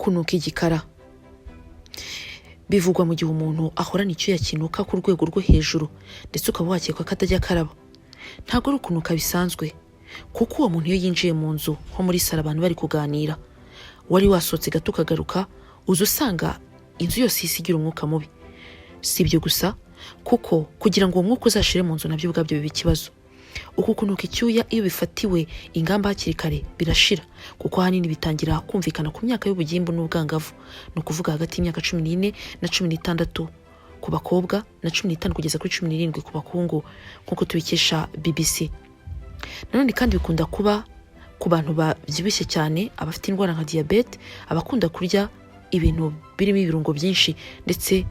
kunuka igikara bivugwa mu gihe umuntu ahorana icyuya kinuka ku rwego rwo hejuru ndetse ukaba wakeka ko atajya akaraba. Ntabwo ari ukunuka bisanzwe, kuko uwo muntu iyo yinjiye mu nzu nko muri salo abantu bari kuganira, wari wasohotse gato ukagaruka, uza usanga inzu yose isigira umwuka mubi. Si ibyo gusa, kuko kugira ngo uwo mwuka uzashire mu nzu nabyo ubwabyo biba ikibazo. Uku kunuka icyuya iyo bifatiwe ingamba hakiri kare birashira, kuko ahanini bitangira kumvikana ku myaka y'ubugimbu n'ubwangavu, ni ukuvuga hagati y'imyaka 14 na 16 ku bakobwa na 15 kugeza kuri 17 ku bakungu, nk'uko tubikesha BBC. Nanone kandi bikunda kuba ku bantu babyibushye cyane, abafite indwara nka diabete, abakunda kurya ibintu birimo ibirungo byinshi, ndetse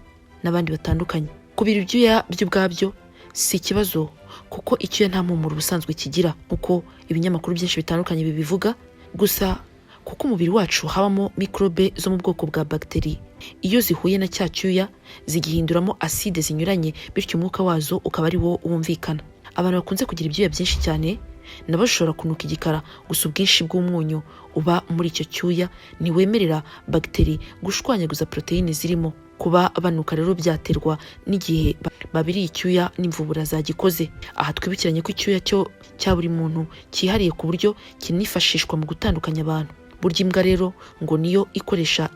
n'abandi batandukanye. Kubira ibyuya by'ubwabyo si ikibazo, kuko icyuya nta mpumuro ubusanzwe kigira, uko ibinyamakuru byinshi bitandukanye bibivuga. Gusa kuko umubiri wacu habamo mikrobe zo mu bwoko bwa bagiteri, iyo zihuye na cya cyuya zigihinduramo aside zinyuranye, bityo umwuka wazo ukaba ari wo wumvikana. Abantu bakunze kugira ibyuya byinshi cyane nabo bashobora kunuka igikara, gusa ubwinshi bw'umunyu uba muri icyo cyuya ntiwemerera bagiteri gushwanyaguza proteine zirimo. Kuba banuka rero byaterwa n'igihe babiriye icyuya n'imvubura zagikoze. Aha twibukiranye ko icyuya cya buri muntu cyihariye ku buryo kinifashishwa mu gutandukanya abantu. Burya imbwa rero ngo niyo ikoresha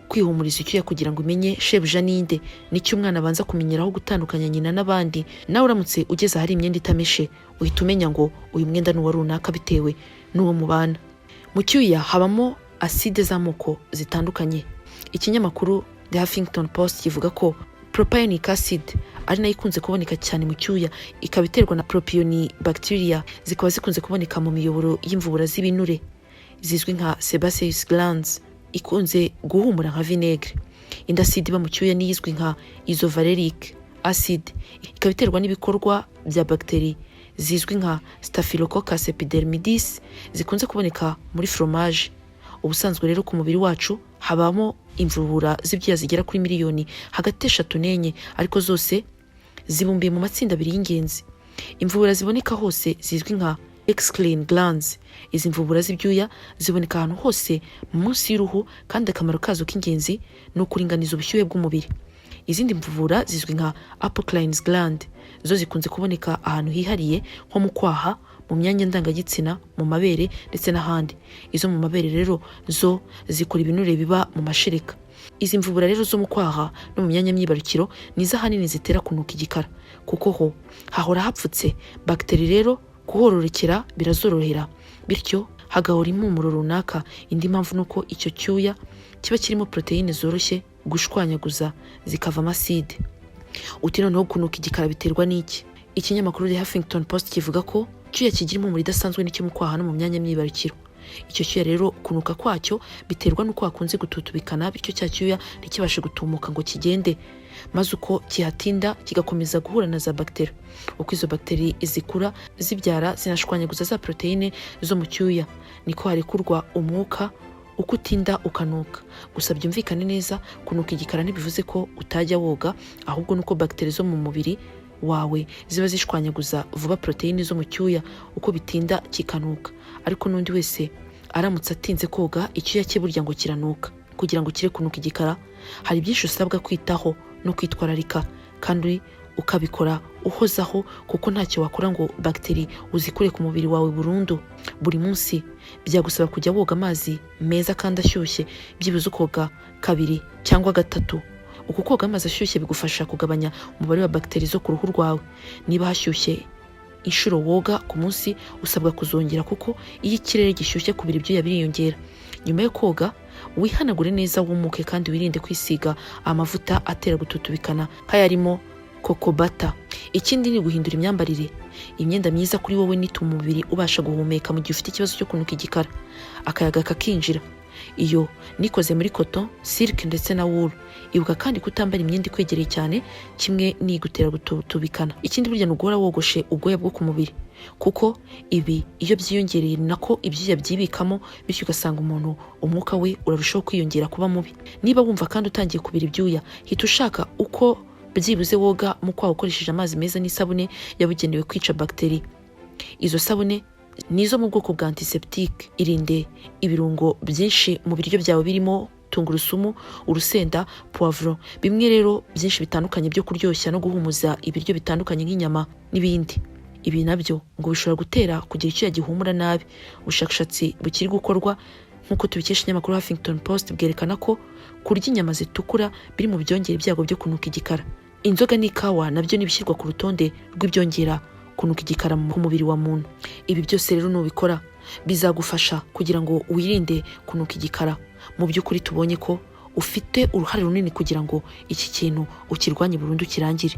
kwihumuriza icyuya kugira ngo imenye shebuja ninde. Nicyo umwana abanza kumenyeraho gutandukanya nyina n'abandi. Nawe uramutse ugeze ahari imyenda itameshe, uhita umenya ngo uyu mwenda ni uwa runaka bitewe n'uwo mubana. Mu cyuya habamo aside z'amoko zitandukanye. Ikinyamakuru The Huffington Post kivuga ko propionic acid ari nayo ikunze kuboneka cyane mu cyuya, ikaba iterwa na propionibacteria, zikaba zikunze kuboneka mu miyoboro y'imvubura z'ibinure zizwi nka sebaceous glands, ikunze guhumura nka vinegre. Indi acid iba mu cyuya ni izwi nka isovaleric acid, ikaba iterwa n'ibikorwa bya bagiteri zizwi nka Staphylococcus epidermidis, zikunze kuboneka muri fromage. Ubusanzwe rero ku mubiri wacu habamo imvubura z'ibyuya zigera kuri miliyoni hagati 3 n'4, ariko zose zibumbiye mu matsinda abiri y'ingenzi. Imvubura ziboneka hose zizwi nka excline glands. Izi mvubura z'ibyuya ziboneka ahantu hose munsi y'uruhu, kandi akamaro kazo k'ingenzi ni ukuringaniza ubushyuhe bw'umubiri. Izindi mvubura zizwi nka apocrine gland, zo zikunze kuboneka ahantu hihariye nko mu kwaha, mu myanya ndangagitsina, mu mabere ndetse n'ahandi. Izo mu mabere rero zo zikora ibinure biba mu mashereka. Izi mvubura rero zo mu kwaha no mu myanya myibarukiro nizo ahanini zitera kunuka igikara, kuko ho hahora hapfutse. Bagiteri rero kuhororokera birazorohera, bityo hagahora impumuro runaka. Indi mpamvu nuko icyo cyuya kiba kirimo proteine zoroshye gushwanyaguza zikava amaside. Uti noneho kunuka igikara biterwa n'iki? Ikinyamakuru The Huffington Post kivuga ko icyuya kigira impumuro idasanzwe n'icyo mu kwaha no mu myanya myibarukiro. Icyo cyuya rero kunuka kwacyo biterwa n'uko hakunze gututubikana, bityo cya cyuya ntikibashe gutumuka ngo kigende, maze uko kihatinda kigakomeza guhura na za bagiteri. Uko izo bagiteri zikura zibyara zinashwanyaguza za proteine zo mu cyuya, niko harekurwa umwuka uko utinda ukanuka. Gusa byumvikane neza, kunuka igikara ntibivuze ko utajya woga, ahubwo nuko bagiteri zo mu mubiri wawe ziba zishwanyaguza vuba proteine zo mu cyuya, uko bitinda kikanuka. Ariko n'undi wese aramutse atinze koga, icyuya cye burya ngo kiranuka. Kugira ngo kire kunuka igikara hari byinshi usabwa kwitaho no kwitwararika, kandi ukabikora uhozaho, kuko ntacyo wakora ngo bagiteri uzikure ku mubiri wawe burundu. Buri munsi byagusaba kujya woga amazi meza kandi ashyushye, byibuze ukoga 2 cyangwa 3. Uku koga amazi ashyushye bigufasha kugabanya umubare wa bagiteri zo ku ruhu rwawe. Niba hashyushye inshuro woga ku munsi, usabwa kuzongera, kuko iyo ikirere gishyushye kubira ibyuya biriyongera. Nyuma yo koga wihanagure neza, wumuke, kandi wirinde kwisiga amavuta atera gututubikana nk'ayarimo kokobata. Ikindi ni guhindura imyambarire. Imyenda myiza kuri wowe nituma umubiri ubasha guhumeka mu gihe ufite ikibazo cyo kunuka igikara, akayaga kakinjira. Iyo nikoze muri cotton, silk ndetse na wool. Ibuka kandi kutambara imyenda ikwegereye cyane, kimwe n'igutera gutubikana. Ikindi burya nugora wogoshe ubwoya bwo ku mubiri, kuko ibi iyo byiyongereye nako ibyuya byibikamo, bityo ugasanga umuntu umwuka we urarushaho kwiyongera kuba mubi. Niba wumva kandi utangiye kubira ibyuya, hita ushaka uko byibuze woga mu kwaha ukoresheje amazi meza n'isabune yabugenewe kwica bagiteri. Izo sabune nizo mu bwoko bwa antiseptique. Irinde ibirungo byinshi mu biryo byawe birimo tungurusumu, urusenda, poivron, bimwe rero byinshi bitandukanye byo kuryoshya no guhumuza ibiryo bitandukanye nk'inyama n'ibindi. Ibi nabyo ngo bishobora gutera kugira icyuya gihumura nabi. Ubushakashatsi bukiri gukorwa nk'uko tubikesha ikinyamakuru Huffington Post bwerekana ko kurya inyama zitukura biri mu byongera ibyago byo kunuka igikara. Inzoga n'ikawa nabyo nibishyirwa ku rutonde rw'ibyongera kunuka igikara mu mubiri wa muntu. Ibi byose rero nubikora bizagufasha kugira ngo wirinde kunuka igikara. Mu by'ukuri tubonye ko ufite uruhare runini kugira ngo iki kintu ukirwanye burundu kirangire.